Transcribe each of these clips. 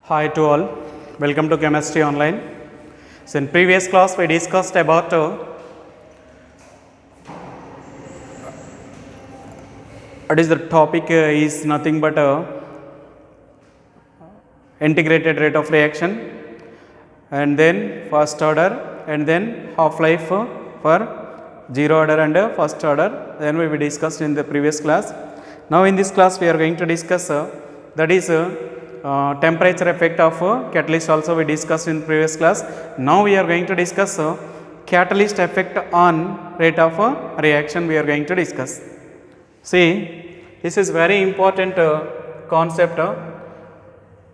Hi to all, welcome to Chemistry Online. So in previous class we discussed about what is the topic is nothing but integrated rate of reaction and then first order and then half life for zero order and first order, then we discussed in the previous class. Now in this class we are going to discuss that is temperature effect of catalyst, also we discussed in previous class. Now we are going to discuss catalyst effect on rate of reaction we are going to discuss. See, this is very important concept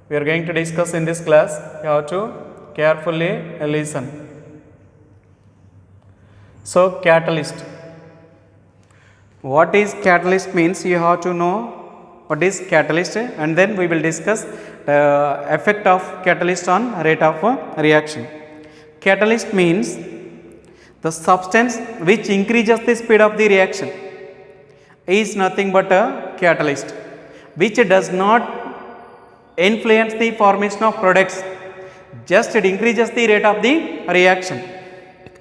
we are going to discuss in this class. You have to carefully listen. So catalyst, what is catalyst means you have to know what is catalyst, and then we will discuss the effect of catalyst on rate of reaction. Catalyst means the substance which increases the speed of the reaction is nothing but a catalyst, which does not influence the formation of products, just it increases the rate of the reaction.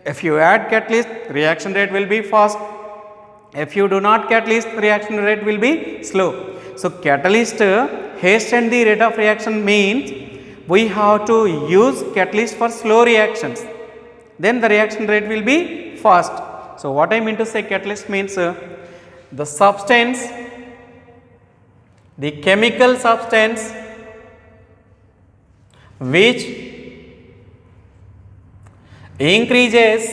If you add catalyst, reaction rate will be fast. If you do not catalyst, reaction rate will be slow. So catalyst hasten the rate of reaction means we have to use catalyst for slow reactions, then the reaction rate will be fast. So what I mean to say, catalyst means the substance, the chemical substance which increases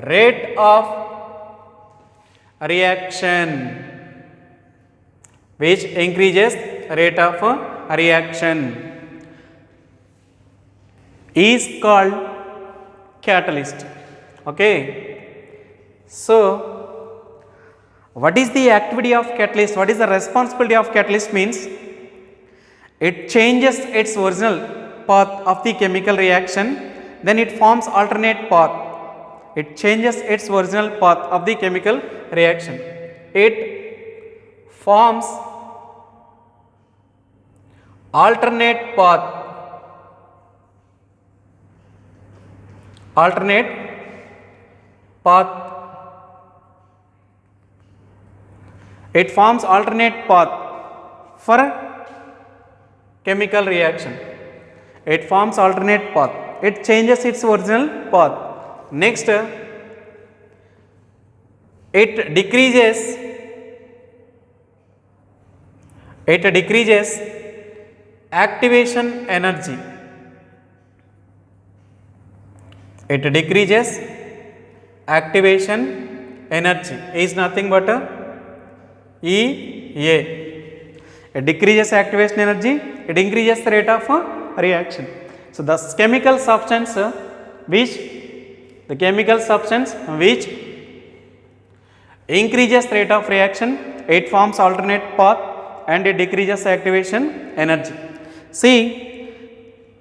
rate of reaction, which increases rate of reaction is called catalyst. Okay. So what is the activity of catalyst? What is the responsibility of catalyst means it changes its original path of the chemical reaction, then it forms alternate path. It changes its original path of the chemical reaction. It forms alternate path. It forms alternate path for chemical reaction. It forms alternate path. It changes its original path. Next, it decreases activation energy. It decreases activation energy is nothing but EA. It decreases activation energy, it increases the rate of reaction. So the chemical substance which increases rate of reaction, it forms alternate path and it decreases activation energy. See,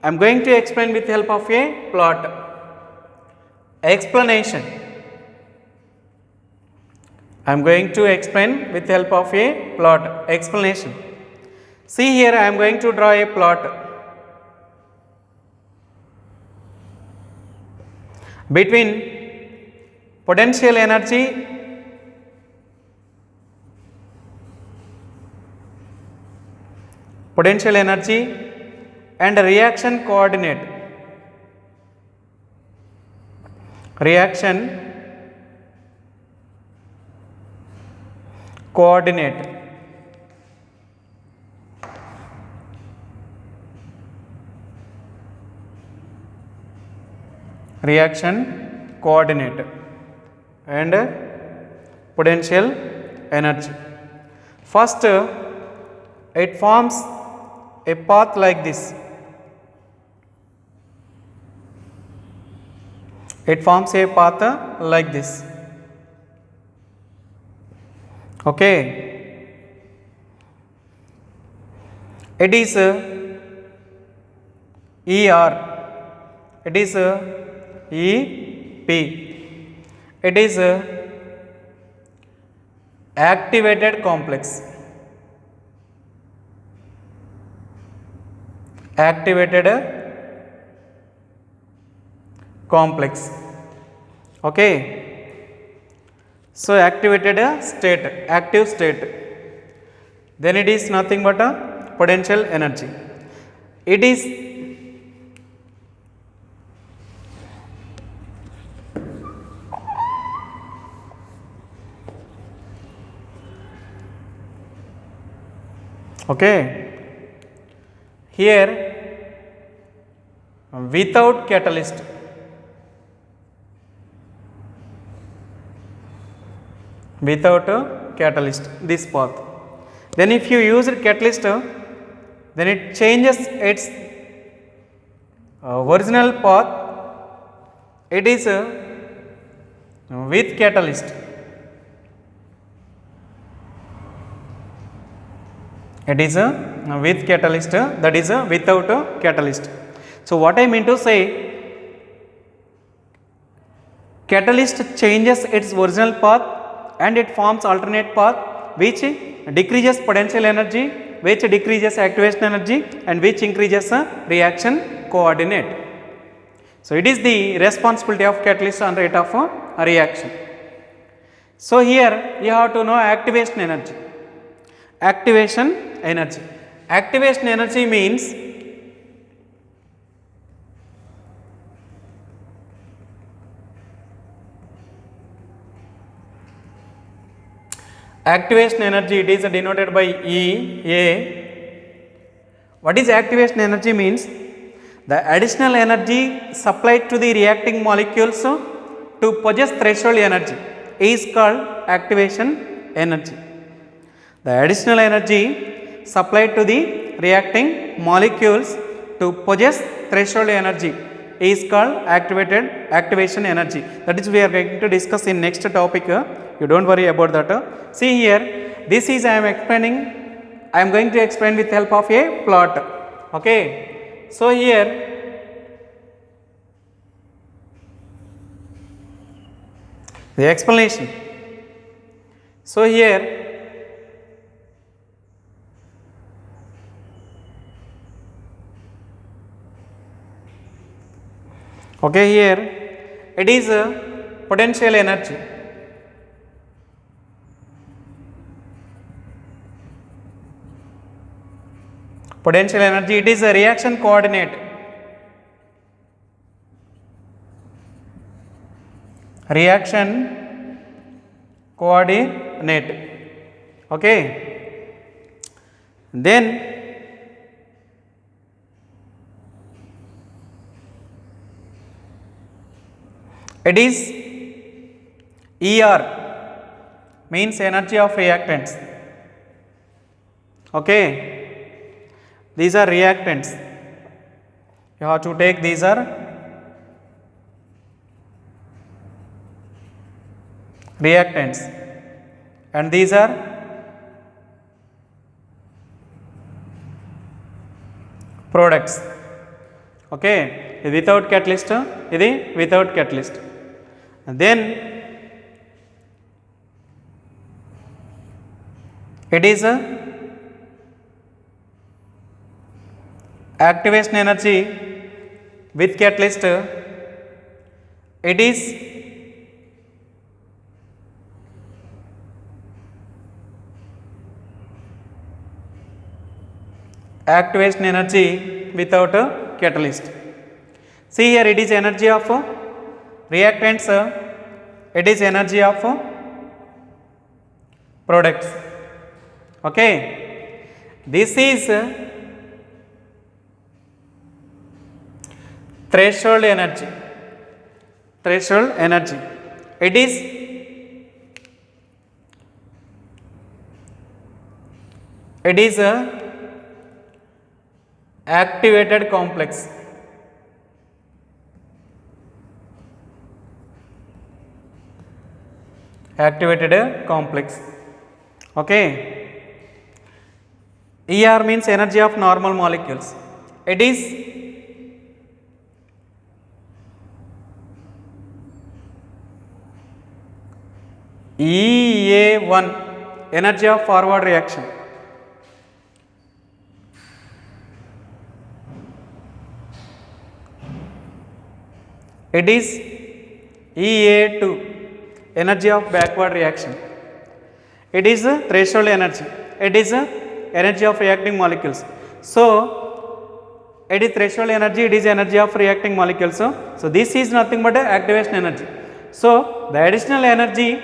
I am going to explain with help of a plot. Explanation. I am going to explain with help of a plot. Explanation. See here, I am going to draw a plot between potential energy and reaction coordinate. Reaction coordinate. And potential energy. First, it forms a path like this. It forms a path like this. Okay. It is ER. It is EP. It is activated complex, activated complex. Okay, so activated state, active state, then it is nothing but a potential energy. It is okay. Here without catalyst, without a catalyst, this path. Then if you use a catalyst, then it changes its original path. It is with catalyst, it is with catalyst, that is without a catalyst. So what I mean to say, catalyst changes its original path and it forms alternate path which decreases potential energy, which decreases activation energy, and which increases reaction coordinate. So it is the responsibility of catalyst on rate of reaction. So here you have to know activation energy. Activation energy. Activation energy means activation energy, it is denoted by EA. What is activation energy means? The additional energy supplied to the reacting molecules to possess threshold energy is called activation energy. The additional energy supplied to the reacting molecules to possess threshold energy is called activation energy. That is we are going to discuss in next topic. You don't worry about that. See here, this is I am explaining, I am going to explain with help of a plot. Okay, so here the explanation. So here okay, here it is potential energy. Potential energy, it is a reaction coordinate. Reaction coordinate. Okay. Then it is ER, means energy of reactants. Okay, these are reactants. You have to take, these are reactants and these are products. Okay, without catalyst, ఇది without catalyst. And then it is activation energy with catalyst. It is activation energy without a catalyst. See here, it is energy of reactants, it is energy of products. Okay, this is threshold energy. Threshold energy, it is a activated complex. Activated complex. Okay, ER means energy of normal molecules. It is EA1, energy of forward reaction. It is EA2, energy of backward reaction. It is a threshold energy. It is a energy of reacting molecules. So it is threshold energy, it is energy of reacting molecules. So this is nothing but a activation energy. So the additional energy,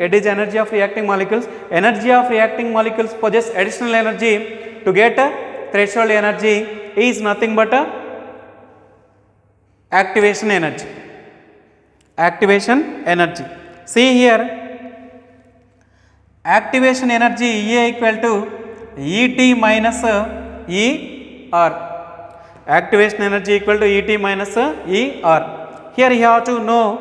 it is energy of reacting molecules. Energy of reacting molecules possess additional energy. To get a threshold energy is nothing but a activation energy. Activation energy. See here, activation energy EA equal to ET minus ER. Activation energy equal to ET minus ER. Here you have to know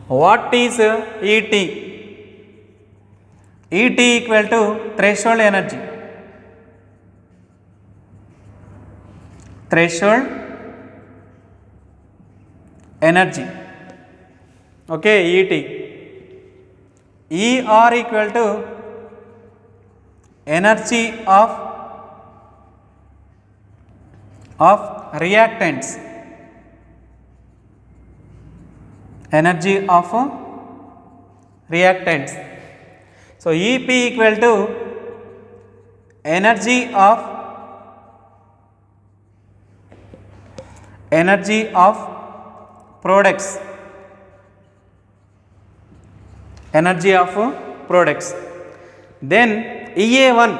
what is ET. ET equal to threshold energy. Threshold energy. Okay, ET. ER equal to energy of reactants. Energy of reactants. So EP equal to energy of products. Energy of products. Then EA1,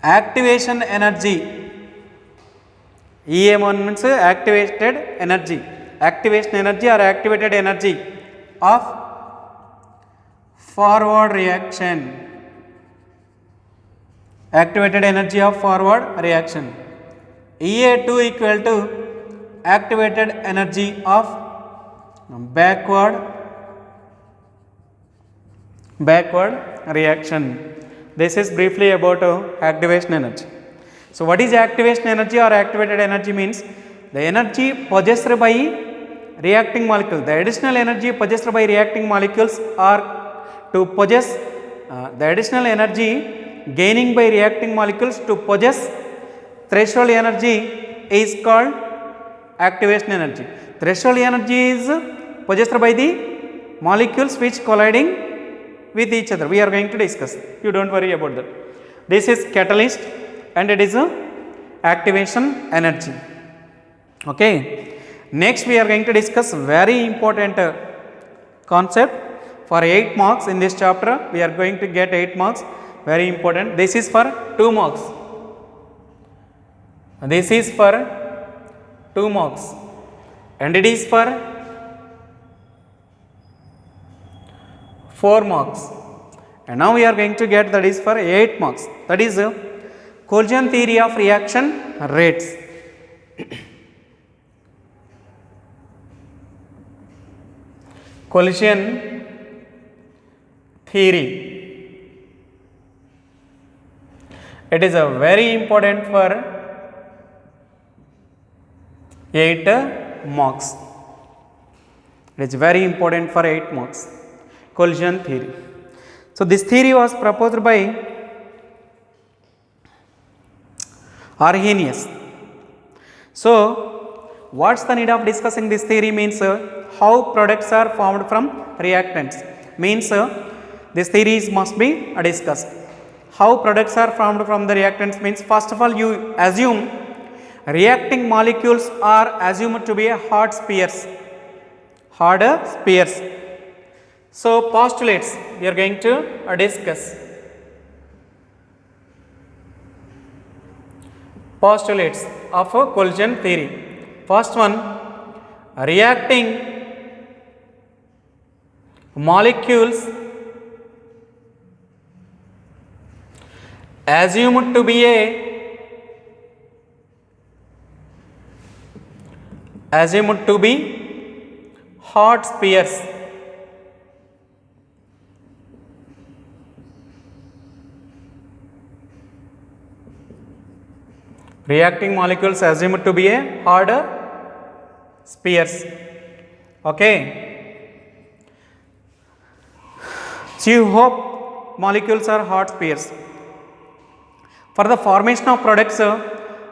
activation energy. EA1 means activated energy. Activation energy or activated energy of forward reaction. Activated energy of forward reaction. EA2 equal to activated energy of backward reaction. This is briefly about activation energy. So what is activation energy or activated energy? Means the energy possessed by reacting molecule, the additional energy possessed by reacting molecules are to possess the additional energy gaining by reacting molecules to possess threshold energy is called activation energy. Threshold energy is possessed by the molecules which colliding with each other. We are going to discuss. You don't worry about that. This is catalyst and it is a activation energy. Okay. Next we are going to discuss very important concept for 8 marks in this chapter. We are going to get 8 marks. Very important. This is for 2 marks. This is for 2 marks and it is for 4 marks. And now we are going to get that is for 8 marks. That is collision theory of reaction rates. Collision theory. It is a very important for 8 marks. It is very important for 8 marks. Collision theory. So this theory was proposed by Arrhenius. So what's the need of discussing this theory? Means how products are formed from reactants. Means this theory must be discussed. How products are formed from the reactants means, first of all you assume reacting molecules are assumed to be hard spheres. Harder spheres. So postulates we are going to discuss. Postulates of a collision theory. First one, reacting molecules assumed to be hard spheres. Reacting molecules assumed to be a harder spheres. Okay. So you hope molecules are hot spheres. For the formation of products,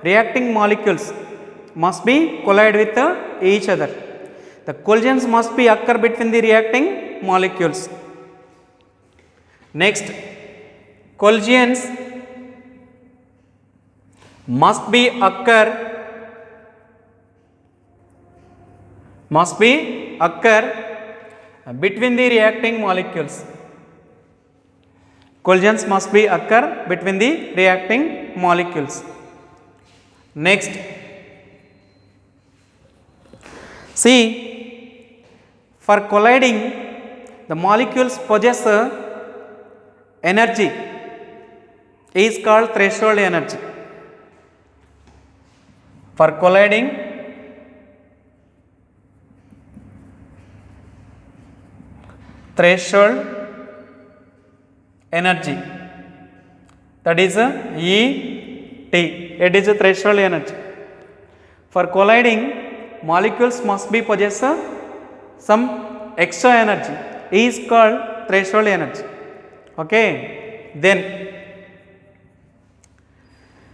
reacting molecules must be collide with each other. The collisions must be occur between the reacting molecules. Next, collisions must be occur between the reacting molecules. Collisions must be occur between the reacting molecules. Next, see, for colliding, the molecules possess energy is called threshold energy. For colliding, threshold energy, that is ET, it is a threshold energy. For colliding, molecules must be possess some extra energy is called threshold energy. Okay, then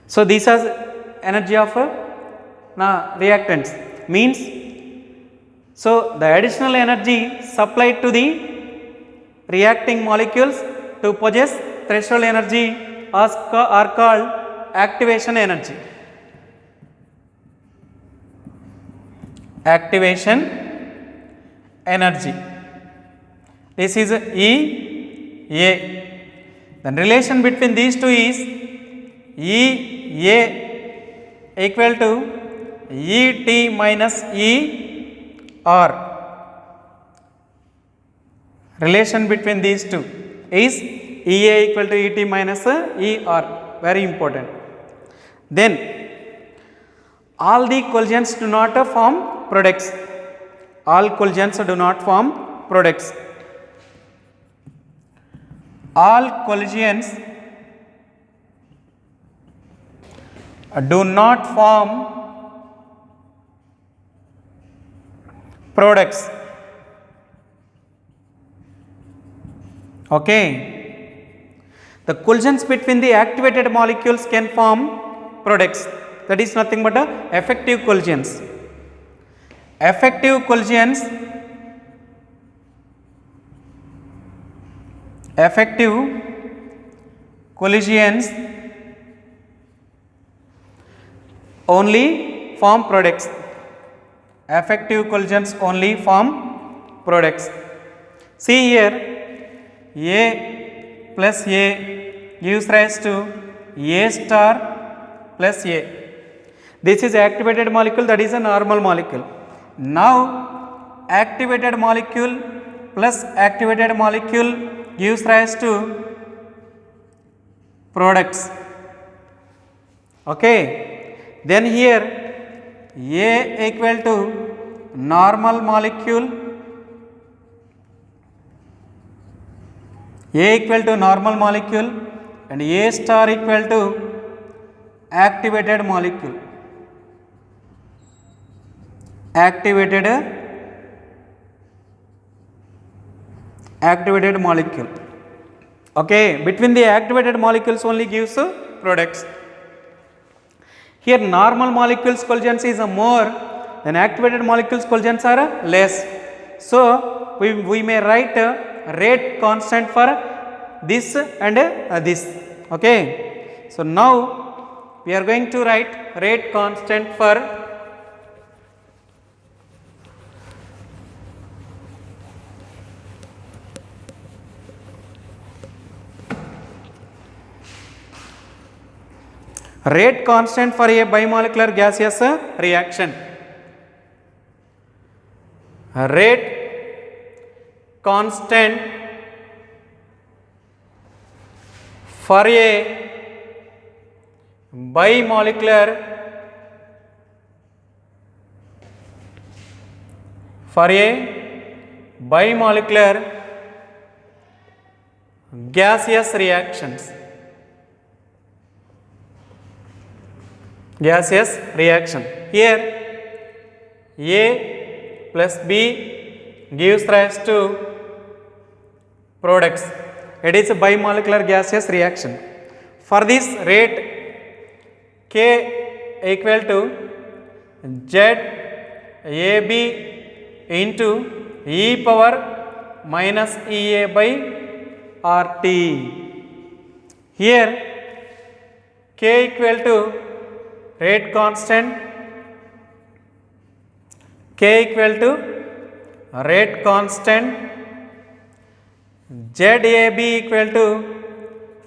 so these are energy of reactants means, so the additional energy supplied to the reacting molecules to possess threshold energy are called activation energy. Activation energy. This is EA. The relation between these two is EA equal to ET minus ER. Relation between these two is EA equal to ET minus ER. Very important. Then all the collisions do not form products. All collisions do not form products. All collisions do not form products. Okay. The collisions between the activated molecules can form products. That is nothing but effective collisions. Effective collisions only form products. Effective collisions only form products. See here, A plus A gives rise to A star plus A. This is activated molecule, that is a normal molecule. Now activated molecule plus activated molecule gives rise to products. Okay. Then here A equal to normal molecule, A equal to normal molecule and A star equal to activated molecule. Activated molecule. Okay, between the activated molecules only gives products. Here normal molecules collisions is more than activated molecules collisions are less. So we may write rate constant for this and this. Okay. So now we are going to write rate constant for rate constant for a bimolecular gaseous reaction. Rate constant for a bimolecular gaseous reactions. Gaseous reaction. Here A plus B gives rise to products. It is a bimolecular gaseous reaction. For this rate K equal to ZAB into e power minus EA by RT. Here K equal to rate constant, K equal to rate constant, ZAB equal to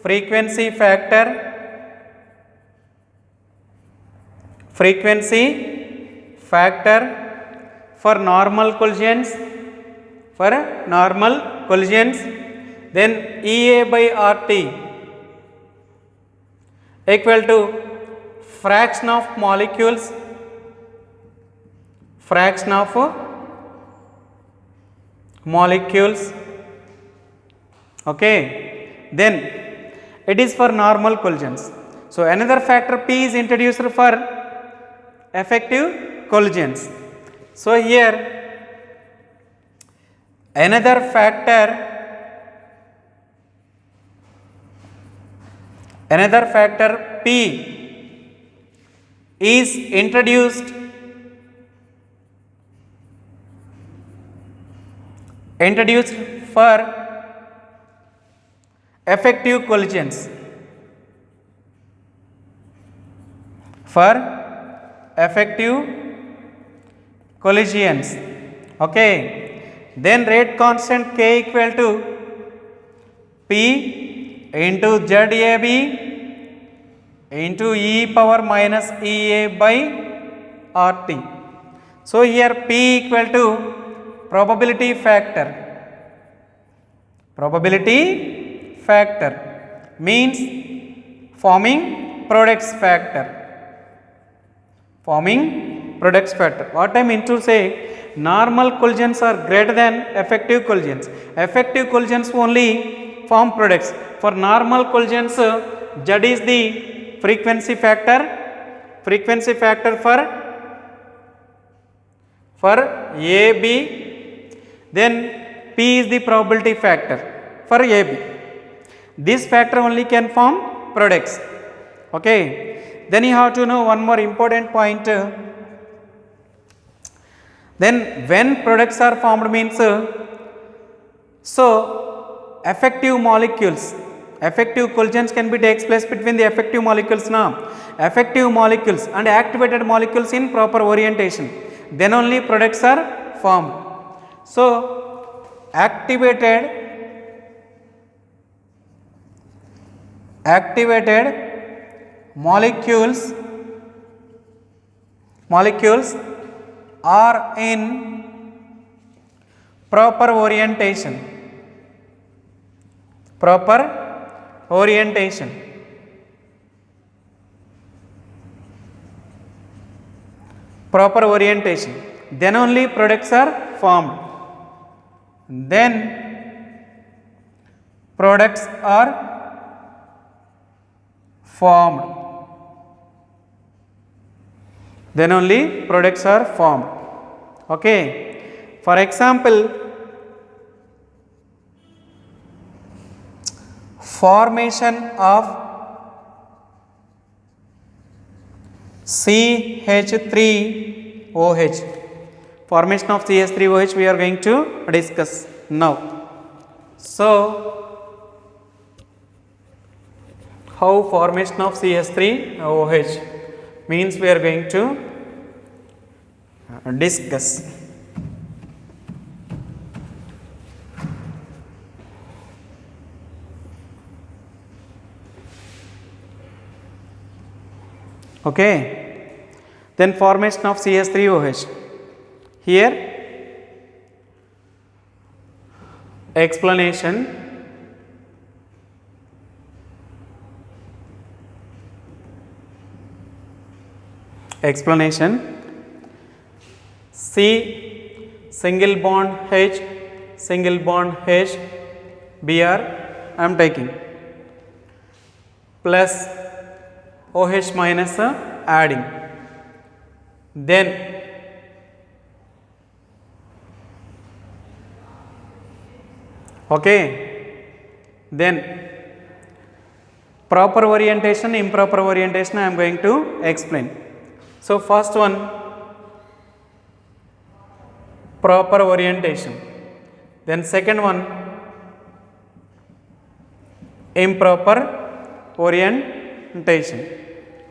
frequency factor, for normal collisions, then EA by RT equal to fraction of molecules, okay. Then it is for normal collisions. So another factor P is introduced for effective collisions. So here another factor P is introduced for effective collisions, okay. Then rate constant K equal to P into ZAB into e power minus EA by RT. So here P equal to probability factor means forming products factor. What I mean to say, normal collisions are greater than effective collisions. Effective collisions only form products. For normal collisions, Z is the frequency factor for AB, then P is the probability factor for AB. This factor only can form products, okay. Then you have to know one more important point. Then when products are formed means, so effective collisions can be takes place between the effective molecules and activated molecules in proper orientation, then only products are formed. So activated molecules are in proper orientation. Then only products are formed. Then only products are formed, okay. For example, formation of CH3OH. Formation of CH3OH we are going to discuss now. So how formation of CH3OH means we are going to discuss. Okay. Then formation of CH3OH. Here explanation. C single bond H Br I am taking plus OH minus adding, then Okay, then proper orientation, improper orientation I am going to explain. So first one, proper orientation, then second one, improper orientation.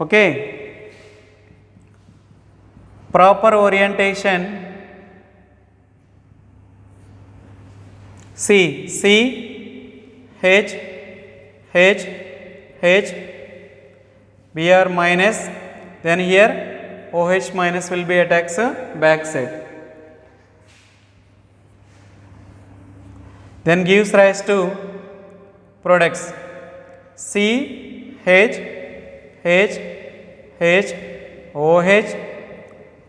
Okay, proper orientation, C, H, H, H, Br minus, then here OH minus will be attacks back side, then gives rise to products C, H, H, H, OH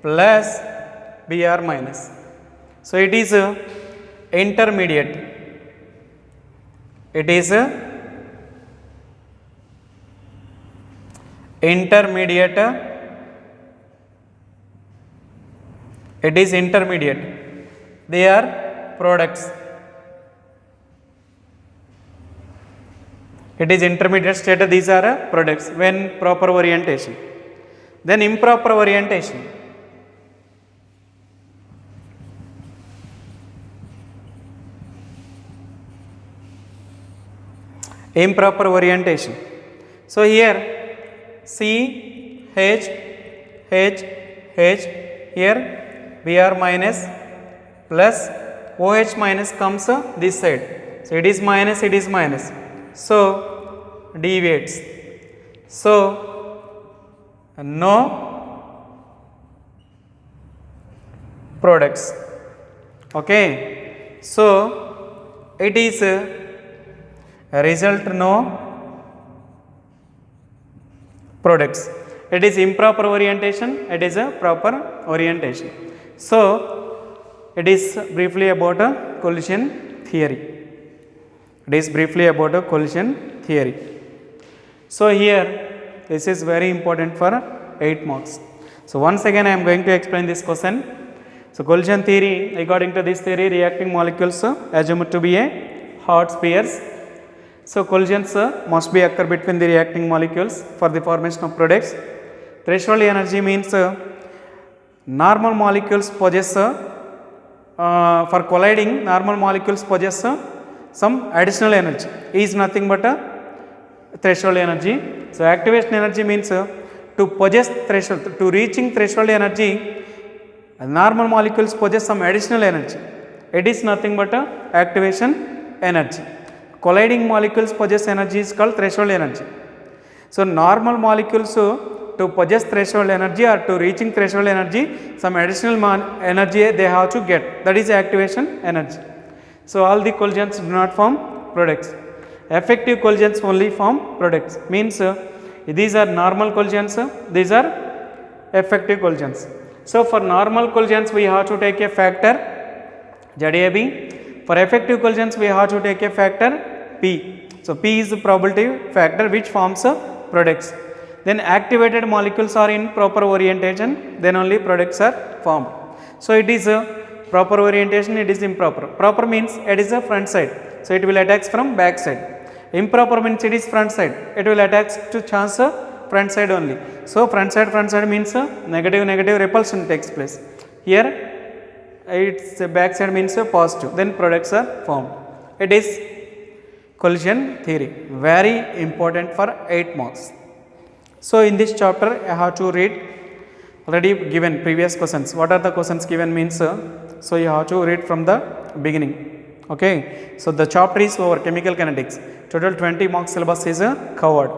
plus Br minus. So it is intermediate. It is intermediate. It is intermediate. They are products. It is intermediate state. These are products when proper orientation. Then improper orientation. Improper orientation. So here C, H, H, H, here Br minus plus OH minus comes this side. So it is minus, it is minus. So deviates. So no products. Okay. So it is result no products. It is improper orientation, it is a proper orientation. So it is briefly about a collision theory. It is briefly about a collision theory. So here this is very important for 8 marks. So once again I am going to explain this question. So collision theory, according to this theory, reacting molecules assumed to be a hot spheres. So collisions must be occur between the reacting molecules for the formation of products. Threshold energy means normal molecules possess for colliding, normal molecules possess some additional energy. E is nothing but a threshold energy. So activation energy means to possess threshold, to reaching threshold energy, normal molecules possess some additional energy. It is nothing but a activation energy. Colliding molecules possess energy is called threshold energy. So normal molecules to possess threshold energy or to reaching threshold energy, some additional energy they have to get, that is activation energy. So all the collisions do not form products. Effective collisions only form products. Means these are normal collisions, these are effective collisions. So for normal collisions we have to take a factor ZAB. For effective collisions we have to take a factor P. So P is the probability factor which forms products. Then activated molecules are in proper orientation, then only products are formed. So it is a proper orientation, it is improper. Proper means it is a front side, so it will attack from back side. Improper means it is front side, it will attack to chance front side only. So front side means negative repulsion takes place. Here its back side means positive, then products are formed. It is collision theory, very important for 8 marks. So in this chapter I have to read already given previous questions. What are the questions given means so you have to read from the beginning. Okay, so the chapter is over, chemical kinetics. Total 20 marks syllabus is covered.